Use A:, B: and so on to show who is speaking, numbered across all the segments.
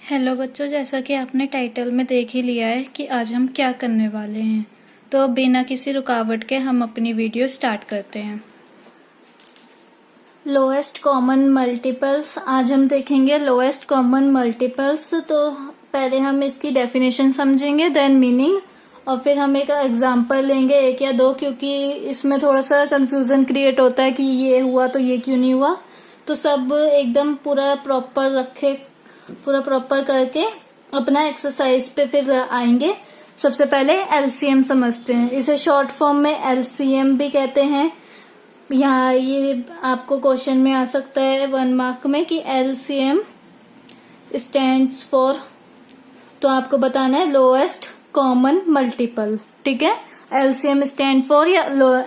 A: Hello बच्चों, जैसा कि आपने टाइटल में देख ही लिया है कि आज हम क्या करने वाले हैं। तो बिना किसी रुकावट के हम अपनी वीडियो स्टार्ट करते हैं। लोएस्ट कॉमन मल्टीपल्स, आज हम देखेंगे लोएस्ट कॉमन मल्टीपल्स। तो पहले हम इसकी डेफिनेशन समझेंगे, देन मीनिंग, और फिर हम एक एग्जाम्पल लेंगे, एक या दो, क्योंकि इसमें थोड़ा सा कंफ्यूजन क्रिएट होता है कि ये हुआ तो ये क्यों नहीं हुआ। तो सब एकदम पूरा प्रॉपर करके अपना एक्सरसाइज पे फिर आएंगे। सबसे पहले एलसीएम समझते हैं। इसे शॉर्ट फॉर्म में एलसीएम भी कहते हैं। यहाँ ये आपको क्वेश्चन में आ सकता है 1 मार्क में कि एलसीएम स्टैंड्स फॉर, तो आपको बताना है लोएस्ट कॉमन मल्टीपल। ठीक है, एलसीएम स्टैंड फॉर या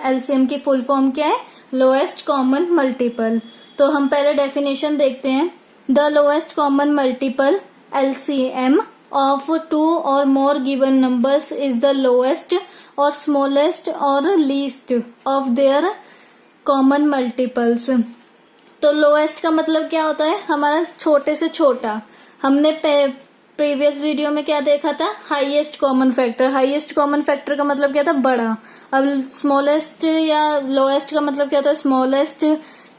A: एलसीएम की फुल फॉर्म क्या है, लोएस्ट कॉमन मल्टीपल। तो हम पहले डेफिनेशन देखते हैं। The lowest common multiple LCM of two or more given numbers is the lowest or smallest or least of their common multiples। तो लोएस्ट का मतलब क्या होता है, हमारा छोटे से छोटा। हमने प्रीवियस वीडियो में क्या देखा था, highest common factor. Highest common factor का मतलब क्या था, बड़ा। अब स्मॉलेस्ट या लोएस्ट का मतलब क्या होता है, स्मॉलेस्ट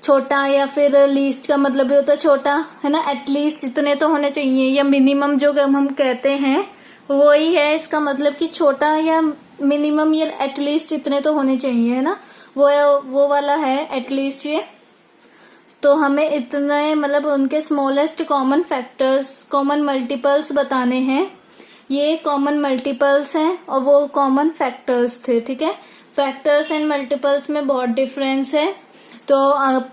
A: छोटा, या फिर लीस्ट का मतलब भी होता है छोटा, है ना। एटलीस्ट इतने तो होने चाहिए, या मिनिमम जो हम कहते हैं वही है इसका मतलब कि छोटा या मिनिमम या एटलीस्ट इतने तो होने चाहिए, है ना। वो वाला है एटलीस्ट ये। तो हमें इतने मतलब उनके smallest common factors, common multiples बताने हैं। ये कॉमन मल्टीपल्स हैं और वो कॉमन फैक्टर्स थे। ठीक है, फैक्टर्स एंड मल्टीपल्स में बहुत डिफरेंस है। तो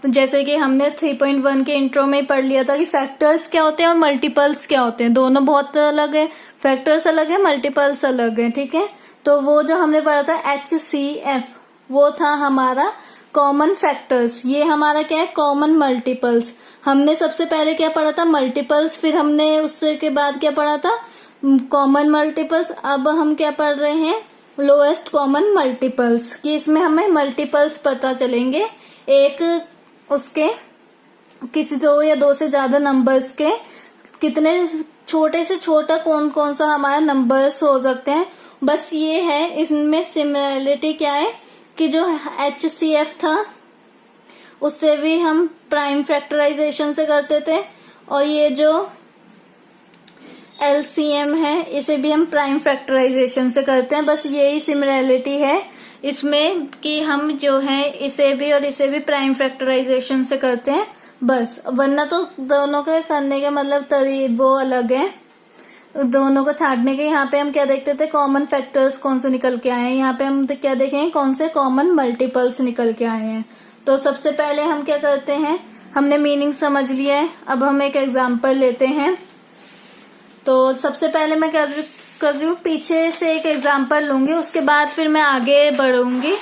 A: जैसे कि हमने 3.1 के इंट्रो में ही पढ़ लिया था कि फैक्टर्स क्या होते हैं और मल्टीपल्स क्या होते हैं। दोनों बहुत अलग है, फैक्टर्स अलग है, मल्टीपल्स अलग है। ठीक है, तो वो जो हमने पढ़ा था HCF, वो था हमारा कॉमन फैक्टर्स। ये हमारा क्या है, कॉमन मल्टीपल्स। हमने सबसे पहले क्या पढ़ा था, मल्टीपल्स, फिर हमने उससे के बाद क्या पढ़ा था, कॉमन मल्टीपल्स। अब हम क्या पढ़ रहे हैं, लोएस्ट कॉमन मल्टीपल्स, कि इसमें हमें मल्टीपल्स पता चलेंगे। एक उसके किसी दो या दो से ज्यादा नंबर्स के कितने छोटे से छोटा कौन कौन सा हमारा नंबर्स हो सकते हैं। बस ये है, इसमें सिमिलरिटी क्या है कि जो HCF था उससे भी हम प्राइम फैक्टराइजेशन से करते थे, और ये जो LCM है इसे भी हम प्राइम फैक्टराइजेशन से करते हैं। बस यही सिमिलरिटी है इसमें कि हम जो है इसे भी और इसे भी प्राइम फैक्टराइजेशन से करते हैं बस। वरना तो दोनों के करने के मतलब वो अलग है, दोनों को छाटने के। यहाँ पे हम क्या देखते थे, कॉमन फैक्टर्स कौन से निकल के आए हैं। यहाँ पे हम क्या देखेंगे, कौन से कॉमन मल्टीपल्स निकल के आए हैं। तो सबसे पहले हम क्या करते हैं, हमने मीनिंग समझ लिया है, अब हम एक एग्जाम्पल लेते हैं। तो सबसे पहले मैं कर रही हूँ, पीछे से एक एग्जाम्पल लूंगी, उसके बाद फिर मैं आगे बढ़ूंगी।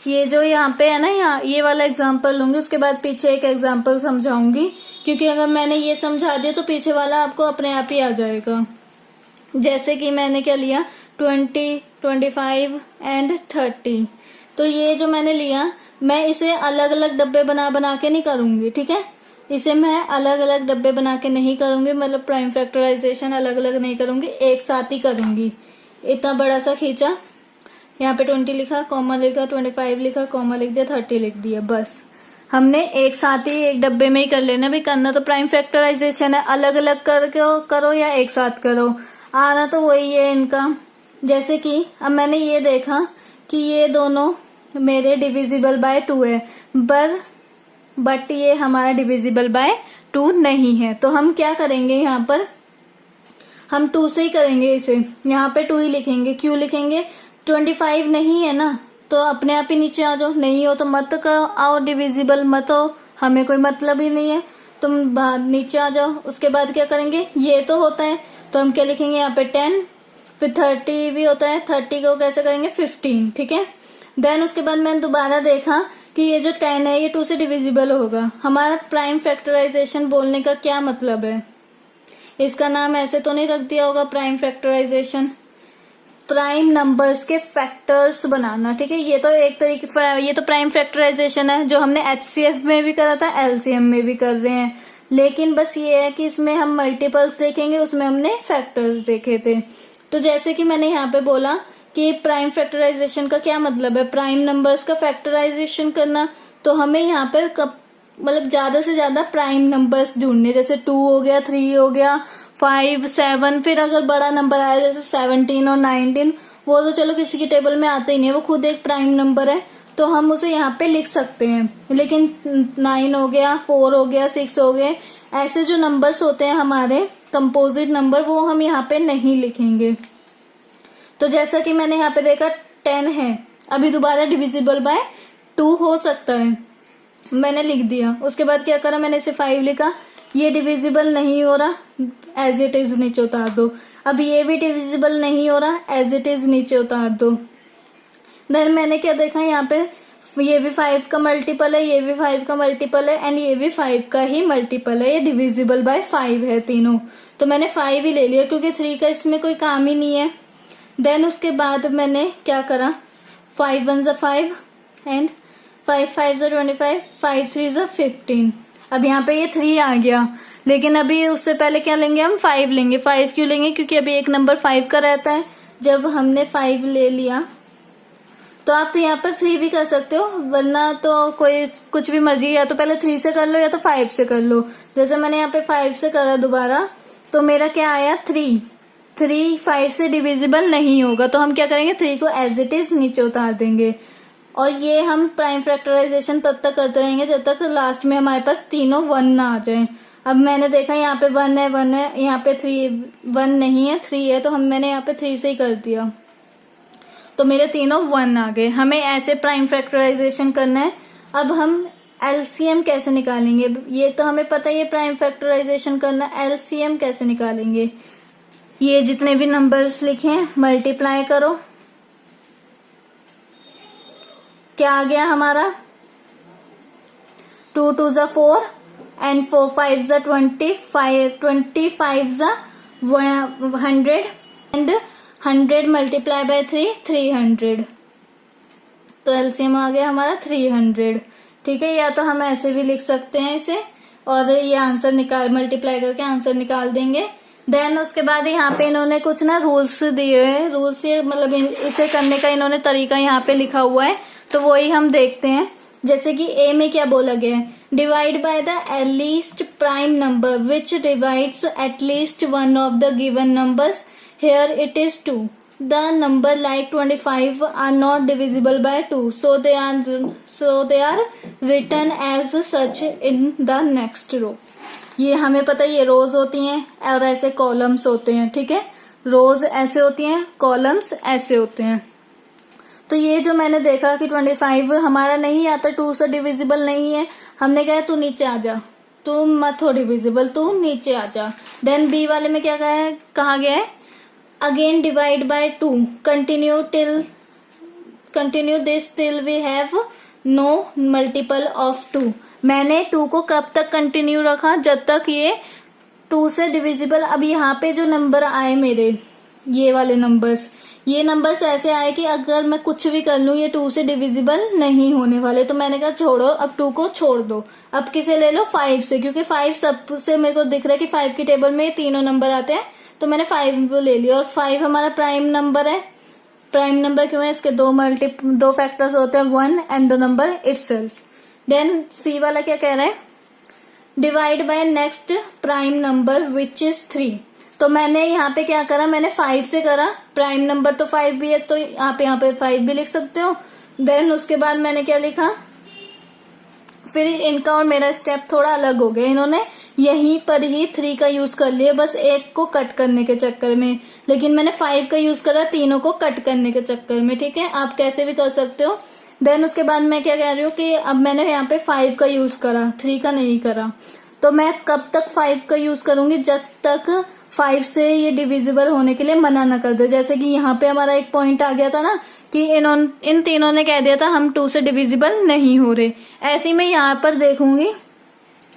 A: ये जो यहाँ पे है ना, यहाँ ये वाला एग्जाम्पल लूंगी, उसके बाद पीछे एक एग्जाम्पल समझाऊंगी, क्योंकि अगर मैंने ये समझा दिया तो पीछे वाला आपको अपने आप ही आ जाएगा। जैसे कि मैंने क्या लिया, 20, 25 एंड 30। तो ये जो मैंने लिया, मैं इसे अलग अलग डब्बे बना बना के नहीं करूंगी। ठीक है, इसे मैं अलग अलग डब्बे बना के नहीं करूंगी, मतलब प्राइम फैक्टराइजेशन अलग अलग नहीं करूंगी, एक साथ ही करूंगी। इतना बड़ा सा खींचा, यहाँ पे 20 लिखा, कॉमा लिखा, 25 लिखा, कॉमा लिख दिया, 30 लिख दिया। बस हमने एक साथ ही एक डब्बे में ही कर लेना। भी करना तो प्राइम फैक्टराइजेशन है, अलग अलग करके करो या एक साथ करो, आना तो वही है इनका। जैसे कि अब मैंने ये देखा कि ये दोनों मेरे डिविजिबल बाय 2 है, बट ये हमारा डिविजिबल बाय 2 नहीं है। तो हम क्या करेंगे, यहाँ पर हम 2 से ही करेंगे इसे, यहाँ पे 2 ही लिखेंगे। क्यों लिखेंगे, 25 नहीं है ना, तो अपने आप ही नीचे आ जाओ। नहीं हो तो मत करो, आओ डिविजिबल मत हो, हमें कोई मतलब ही नहीं है, तुम बाहर नीचे आ जाओ। उसके बाद क्या करेंगे, ये तो होता है तो हम क्या लिखेंगे, यहाँ पे 10, फिर 30 भी होता है, 30 को कैसे करेंगे, 15। ठीक है, देन उसके बाद मैंने दोबारा देखा कि ये जो 10 है ये 2 से डिविजिबल होगा। हमारा प्राइम फैक्टराइजेशन बोलने का क्या मतलब है, इसका नाम ऐसे तो नहीं रख दिया होगा प्राइम फैक्टराइजेशन, प्राइम नंबर्स के फैक्टर्स बनाना। ठीक है, ये तो एक तरीके, ये तो प्राइम फैक्टराइजेशन है जो हमने HCF में भी करा था, LCM में भी कर रहे हैं। लेकिन बस ये है कि इसमें हम मल्टीपल्स देखेंगे, उसमें हमने फैक्टर्स देखे थे। तो जैसे कि मैंने यहाँ पे बोला कि प्राइम फैक्टराइजेशन का क्या मतलब है, प्राइम नंबर्स का फैक्टराइजेशन करना। तो हमें यहाँ पे मतलब ज्यादा से ज्यादा प्राइम नंबर्स ढूंढने, जैसे 2 हो गया, 3 हो गया, 5, 7, फिर अगर बड़ा नंबर आया जैसे 17 और 19, वो तो चलो किसी की टेबल में आते ही नहीं है, वो खुद एक प्राइम नंबर है, तो हम उसे यहाँ पे लिख सकते हैं। लेकिन 9 हो गया, 4 हो गया, 6 हो गए, ऐसे जो नंबर्स होते हैं हमारे कंपोजिट नंबर, वो हम यहाँ पे नहीं लिखेंगे। तो जैसा कि मैंने यहाँ पे देखा 10 है, अभी दोबारा डिविजिबल बाय 2 हो सकता है, मैंने लिख दिया। उसके बाद क्या करा, मैंने इसे 5 लिखा, ये डिविजिबल नहीं हो रहा, एज इट इज नीचे उतार दो। अब ये भी डिविजिबल नहीं हो रहा, एज इट इज नीचे उतार दो। देन मैंने क्या देखा, यहाँ पे ये भी 5 का मल्टीपल है, ये भी 5 का मल्टीपल है, एंड ये भी 5 का ही मल्टीपल है, ये डिविजिबल बाय 5 है तीनों। तो मैंने 5 ही ले लिया क्योंकि 3 का इसमें कोई काम ही नहीं है। देन उसके बाद मैंने क्या करा, 5 1 = 5 एंड 5 5 = 25, 5 3 = 15। अब यहाँ पे ये 3 आ गया, लेकिन अभी उससे पहले क्या लेंगे, हम 5 लेंगे। 5 क्यों लेंगे, क्योंकि अभी एक नंबर 5 का रहता है। जब हमने 5 ले लिया तो आप यहाँ पर 3 भी कर सकते हो, वरना तो कोई कुछ भी मर्जी, या तो पहले 3 से कर लो या तो 5 से कर लो। जैसे मैंने यहाँ पे 5 से करा दोबारा, तो मेरा क्या आया 3। 3 5 से डिविजिबल नहीं होगा, तो हम क्या करेंगे, 3 को एज इट इज नीचे उतार देंगे। और ये हम प्राइम फैक्टराइजेशन तब तक करते रहेंगे जब तक लास्ट में हमारे पास तीनों 1 ना आ जाए। अब मैंने देखा यहाँ पे 1 है, 1 है, यहाँ पे 1 नहीं है, 3 है, तो मैंने यहाँ पे 3 से ही कर दिया, तो मेरे तीनों 1 आ गए। हमें ऐसे प्राइम फैक्टराइजेशन करना है। अब हम एलसीएम कैसे निकालेंगे, ये तो हमें पता ही है प्राइम फैक्टराइजेशन करना, एलसीएम कैसे निकालेंगे। ये जितने भी नंबर्स लिखे मल्टीप्लाई करो, क्या आ गया हमारा, 2 2 = 4 एंड 4 5 = 25, 25 = 100 एंड 100 मल्टीप्लाई बाय 3 300। तो एलसीएम आ गया हमारा 300। ठीक है, या तो हम ऐसे भी लिख सकते हैं इसे, और ये आंसर मल्टीप्लाई करके आंसर निकाल देंगे। देन उसके बाद यहाँ पे इन्होंने कुछ ना रूल्स दिए हैं, रूल्स ये मतलब इसे करने का इन्होंने तरीका यहाँ पे लिखा हुआ है, तो वही हम देखते हैं। जैसे कि ए में क्या बोला गया है, divide by the least prime number which divides at least one of the given numbers, here it is 2. The number like 25 are not divisible by 2, so they are written as such in the next row. ये हमें पता है, ये रोज होती हैं और ऐसे columns होते हैं। ठीक है, रोज ऐसे होती हैं, कॉलम्स ऐसे होते हैं। तो ये जो मैंने देखा कि 25 हमारा नहीं आता, 2 से डिविजिबल नहीं है, हमने कहा तू नीचे आ जा, तू मत हो डिविजिबल, तू नीचे आ जा। देन बी वाले में क्या कहा गया है, again divide by 2, continue this till we have no multiple of 2। मैंने 2 को कब तक कंटिन्यू रखा, जब तक ये 2 से डिविजिबल। अब यहाँ पे जो नंबर आए मेरे, ये वाले नंबर्स, ये नंबर्स ऐसे आए कि अगर मैं कुछ भी कर लूं ये 2 से डिविजिबल नहीं होने वाले, तो मैंने कहा छोड़ो, अब 2 को छोड़ दो, अब किसे ले लो, 5 से, क्योंकि 5 सबसे मेरे को दिख रहा है कि 5 की टेबल में ये तीनों नंबर आते हैं, तो मैंने 5 को ले लिया। और 5 हमारा प्राइम नंबर है। प्राइम नंबर क्यों है, इसके दो फैक्टर्स होते हैं, 1 and the number itself. Then C वाला क्या कह रहा है, divide by next prime number which is 3। तो मैंने यहाँ पे क्या करा, मैंने 5 से करा, प्राइम नंबर तो 5 भी है, तो आप यहाँ पे 5 भी लिख सकते हो। देन उसके बाद मैंने क्या लिखा, फिर इनका और मेरा स्टेप थोड़ा अलग हो गया, इन्होंने यहीं पर ही 3 का यूज कर लिया बस एक को कट करने के चक्कर में, लेकिन मैंने 5 का यूज करा तीनों को कट करने के चक्कर में। ठीक है, आप कैसे भी कर सकते हो। देन उसके बाद मैं क्या कह रही हूँ कि अब मैंने यहाँ पे 5 का यूज करा, 3 का नहीं करा, तो मैं कब तक 5 का यूज करूंगी, जब तक 5 से ये डिविजिबल होने के लिए मना न कर दे। जैसे कि यहाँ पे हमारा एक पॉइंट आ गया था ना कि इन तीनों ने कह दिया था हम 2 से डिविजिबल नहीं हो रहे। ऐसे ही मैं यहाँ पर देखूंगी,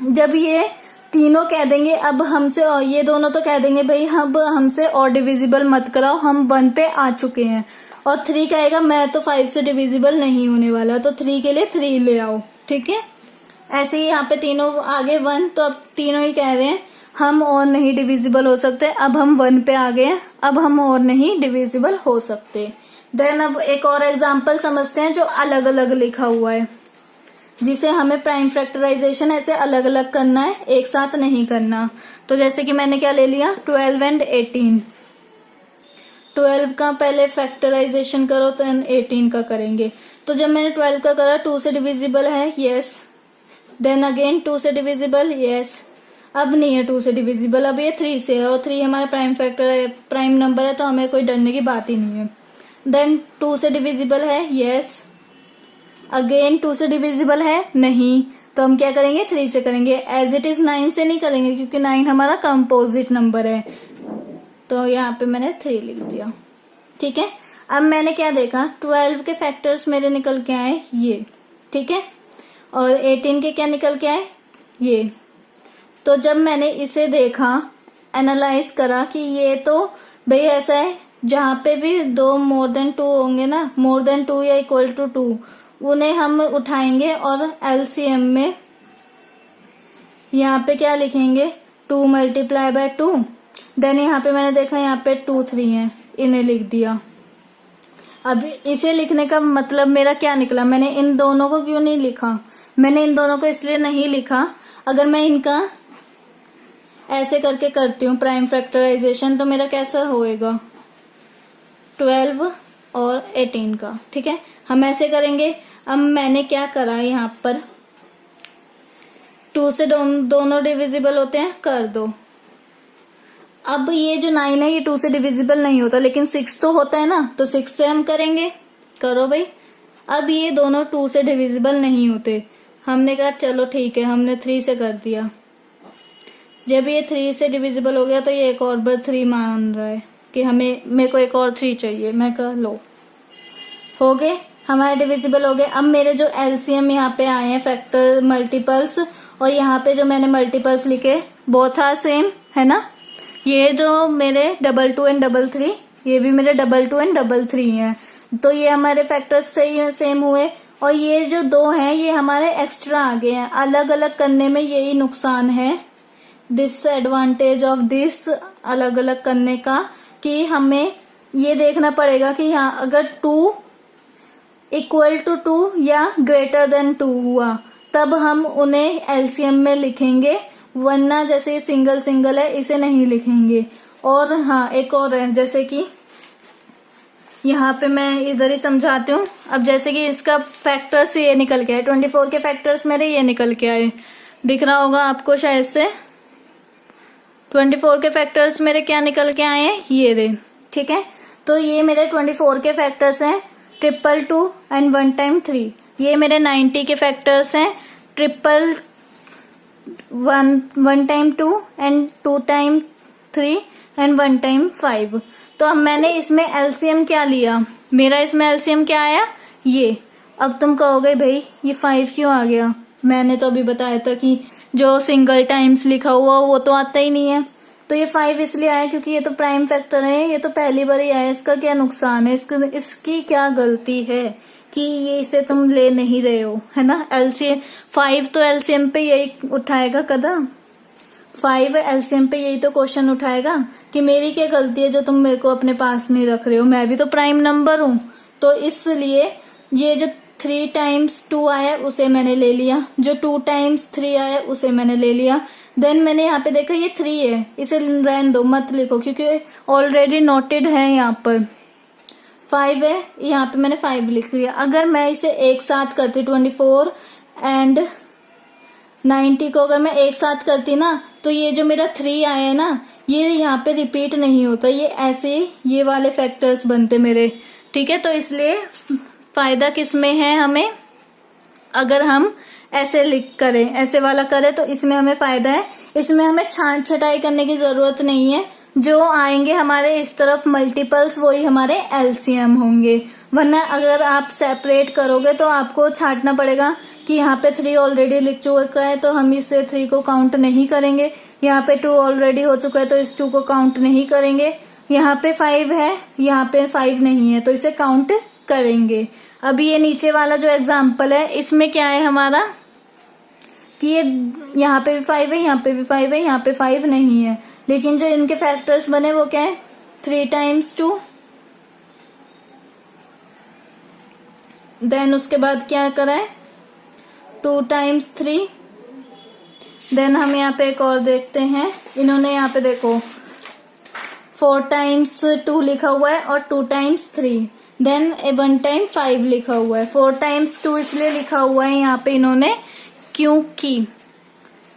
A: जब ये तीनों कह देंगे अब हमसे, और ये दोनों तो कह देंगे भाई अब हमसे और डिविजिबल मत कराओ, हम 1 पे आ चुके हैं, और 3 कहेगा मैं तो 5 से डिविजिबल नहीं होने वाला, तो 3 के लिए 3 ले आओ। ठीक है, ऐसे ही यहाँ पे तीनों आगे 1, तो अब तीनों ही कह रहे हैं हम और नहीं डिविजिबल हो सकते। अब हम 1 पे आ गए हैं, अब हम और नहीं डिविजिबल हो सकते। देन अब एक और एग्जाम्पल समझते हैं जो अलग अलग लिखा हुआ है, जिसे हमें प्राइम फैक्टराइजेशन ऐसे अलग अलग करना है, एक साथ नहीं करना। तो जैसे कि मैंने क्या ले लिया, 12 एंड 18। 12 का पहले फैक्टराइजेशन करो तो 18 का करेंगे। तो जब मैंने 12 का करा, 2 से डिविजिबल है, यस। देन अगेन 2 से डिविजिबल, यस। अब नहीं है 2 से डिविजिबल, अब ये 3 से है, और 3 हमारा प्राइम फैक्टर है, प्राइम नंबर है, तो हमें कोई डरने की बात ही नहीं है। देन 2 से डिविजिबल है, यस। अगेन 2 से डिविजिबल है, नहीं, तो हम क्या करेंगे, 3 से करेंगे। एज इट इज 9 से नहीं करेंगे, क्योंकि 9 हमारा कंपोजिट नंबर है, तो यहाँ पे मैंने 3 लिख दिया। ठीक है, अब मैंने क्या देखा, 12 के फैक्टर्स मेरे निकल के आए ये, ठीक है, और 18 के क्या निकल के आए, ये। तो जब मैंने इसे देखा, एनालाइज करा कि ये तो भाई ऐसा है, जहां पे भी 2 मोर देन 2 होंगे ना, मोर देन 2 या इक्वल टू 2, उन्हें हम उठाएंगे और एलसीएम में यहाँ पे क्या लिखेंगे, 2 मल्टीप्लाई बाय 2। देन यहाँ पे मैंने देखा यहाँ पे 2 3 है, इन्हें लिख दिया। अब इसे लिखने का मतलब मेरा क्या निकला, मैंने इन दोनों को क्यों नहीं लिखा, मैंने इन दोनों को इसलिए नहीं लिखा, अगर मैं इनका ऐसे करके करती हूँ प्राइम फैक्टराइजेशन, तो मेरा कैसा होएगा, 12 और 18 का। ठीक है, हम ऐसे करेंगे। अब मैंने क्या करा, यहाँ पर 2 से दोनों डिविजिबल होते हैं, कर दो। अब ये जो 9 है ये 2 से डिविजिबल नहीं होता, लेकिन 6 तो होता है ना, तो 6 से हम करेंगे, करो भाई। अब ये दोनों 2 से डिविजिबल नहीं होते, हमने कहा चलो ठीक है, हमने 3 से कर दिया। जब ये 3 से डिविजिबल हो गया, तो ये एक और बार 3 मान रहा है कि मेरे को एक और 3 चाहिए। मैं कहा लो, हो गए हमारे डिविजिबल हो गए। अब मेरे जो एलसीएम यहाँ पे आए हैं, फैक्टर मल्टीपल्स, और यहाँ पे जो मैंने मल्टीपल्स लिखे, बोथ आर सेम, है ना। ये जो मेरे 2 एंड 3, ये भी मेरे 2 एंड 3 है, तो ये हमारे फैक्टर्स सही सेम हुए। और ये जो 2 हैं ये हमारे एक्स्ट्रा आ गए हैं। अलग अलग करने में यही नुकसान है, दिस एडवांटेज ऑफ दिस, अलग अलग करने का, कि हमें ये देखना पड़ेगा कि यहाँ अगर 2 इक्वल टू 2 या ग्रेटर देन 2 हुआ, तब हम उन्हें एलसीएम में लिखेंगे, वरना जैसे ये सिंगल सिंगल है इसे नहीं लिखेंगे। और हाँ, एक और है, जैसे कि यहाँ पे मैं इधर ही समझाती हूँ। अब जैसे कि इसका फैक्टर्स ये निकल के आए, 24 के फैक्टर्स मेरे ये निकल के आए, दिख रहा होगा आपको शायद से। 24 के फैक्टर्स मेरे क्या निकल के आए हैं, ये रहे। ठीक है, तो ये मेरे 24 के फैक्टर्स हैं, 222 एंड 1 टाइम 3। ये मेरे 90 के फैक्टर्स हैं, 1 time 2 and 2 time 3 and 1 time 5। तो अब मैंने इसमें एलसीएम क्या लिया, मेरा इसमें एलसीएम क्या आया, ये। अब तुम कहोगे भाई ये 5 क्यों आ गया, मैंने तो अभी बताया था कि जो सिंगल टाइम्स लिखा हुआ वो तो आता ही नहीं है। तो ये 5 इसलिए आया क्योंकि ये तो प्राइम फैक्टर है, ये तो पहली बार ही आया। इसका क्या नुकसान है, इसकी क्या गलती है कि ये इसे तुम ले नहीं रहे हो, है ना। एलसीएम 5 तो एलसीएम पे यही उठाएगा कदम, 5 एलसीएम पे यही तो क्वेश्चन उठाएगा कि मेरी क्या गलती है जो तुम मेरे को अपने पास नहीं रख रहे हो, मैं भी तो प्राइम नंबर हूं। तो इसलिए ये जो 3 टाइम्स 2 आया उसे मैंने ले लिया, जो 2 टाइम्स 3 आया उसे मैंने ले लिया। देन मैंने यहाँ पे देखा ये 3 है, इसे रहने दो, मत लिखो, क्योंकि ऑलरेडी नोटेड है। यहाँ पर 5 है, यहाँ पे मैंने 5 लिख लिया। अगर मैं इसे एक साथ करती 24 एंड 90 को अगर मैं एक साथ करती ना, तो ये जो मेरा 3 आया है ना, ये यहाँ पे रिपीट नहीं होता, ये ऐसे ये वाले फैक्टर्स बनते मेरे। ठीक है, तो इसलिए फायदा किस में है हमें, अगर हम ऐसे लिख करें, ऐसे वाला करें, तो इसमें हमें फायदा है। इसमें हमें छांट छटाई करने की जरूरत नहीं है, जो आएंगे हमारे इस तरफ मल्टीपल्स वही हमारे एलसीएम होंगे। वरना अगर आप सेपरेट करोगे तो आपको छांटना पड़ेगा कि यहाँ पे 3 ऑलरेडी लिख चुका है तो हम इसे 3 को काउंट नहीं करेंगे, यहाँ पे 2 ऑलरेडी हो चुका है तो इस 2 को काउंट नहीं करेंगे, यहाँ पे 5 है, यहाँ पे 5 नहीं है तो इसे काउंट करेंगे। अब ये नीचे वाला जो एग्जाम्पल है इसमें क्या है हमारा, कि ये यहाँ पे भी 5 है, यहाँ पे भी 5 है, यहाँ पे 5 नहीं है, लेकिन जो इनके फैक्टर्स बने वो क्या है 3 टाइम्स 2। देन उसके बाद क्या करा है 2 टाइम्स 3। देन हम यहाँ पे एक और देखते हैं, इन्होंने यहाँ पे देखो 4 टाइम्स 2 लिखा हुआ है और 2 टाइम्स 3। देन 1 टाइम 5 लिखा हुआ है। 4 टाइम्स 2 इसलिए लिखा हुआ है यहाँ पे इन्होंने क्योंकि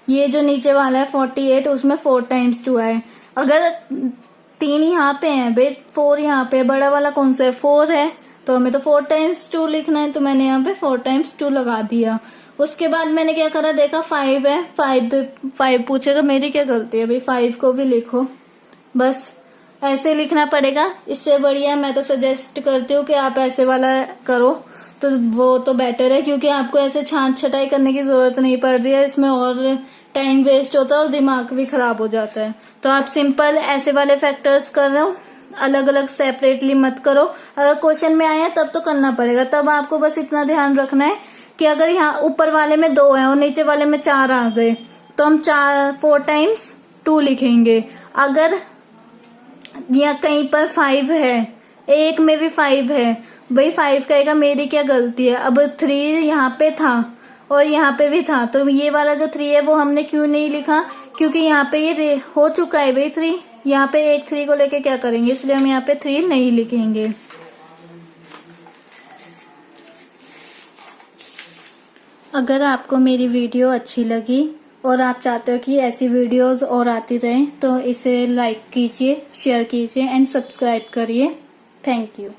A: ये जो नीचे वाला है 48 उसमें 4 टाइम्स 2 है। अगर 3 यहाँ पे है भाई 4 यहाँ पे, बड़ा वाला कौन सा है 4 है, तो हमें तो 4 टाइम्स 2 लिखना है, तो मैंने यहाँ पे 4 टाइम्स 2 लगा दिया। उसके बाद मैंने क्या करा, देखा 5 है, 5 पूछेगा मेरी क्या गलती है भाई, 5 को भी लिखो, बस ऐसे लिखना पड़ेगा। इससे बढ़िया मैं तो सजेस्ट करती हूँ कि आप ऐसे वाला करो, तो वो तो बेटर है, क्योंकि आपको ऐसे छांट छटाई करने की जरूरत नहीं पड़ रही है, इसमें और टाइम वेस्ट होता है और दिमाग भी खराब हो जाता है। तो आप सिंपल ऐसे वाले फैक्टर्स कर रहे हो, अलग अलग सेपरेटली मत करो। अगर क्वेश्चन में आया तब तो करना पड़ेगा, तब आपको बस इतना ध्यान रखना है कि अगर यहाँ ऊपर वाले में 2 है और नीचे वाले में 4 आ गए तो हम 4 टाइम्स 2 लिखेंगे। अगर या कहीं पर 5 है, एक में भी 5 है, भाई 5 कहेगा मेरी क्या गलती है। अब 3 यहाँ पे था और यहाँ पे भी था, तो ये वाला जो 3 है वो हमने क्यों नहीं लिखा, क्योंकि यहाँ पे ये हो चुका है भाई 3, यहाँ पे एक 3 को लेके क्या करेंगे, इसलिए हम यहाँ पे 3 नहीं लिखेंगे। अगर आपको मेरी वीडियो अच्छी लगी और आप चाहते हो कि ऐसी वीडियोस और आती रहें, तो इसे लाइक कीजिए, शेयर कीजिए एंड सब्सक्राइब करिए। Thank you.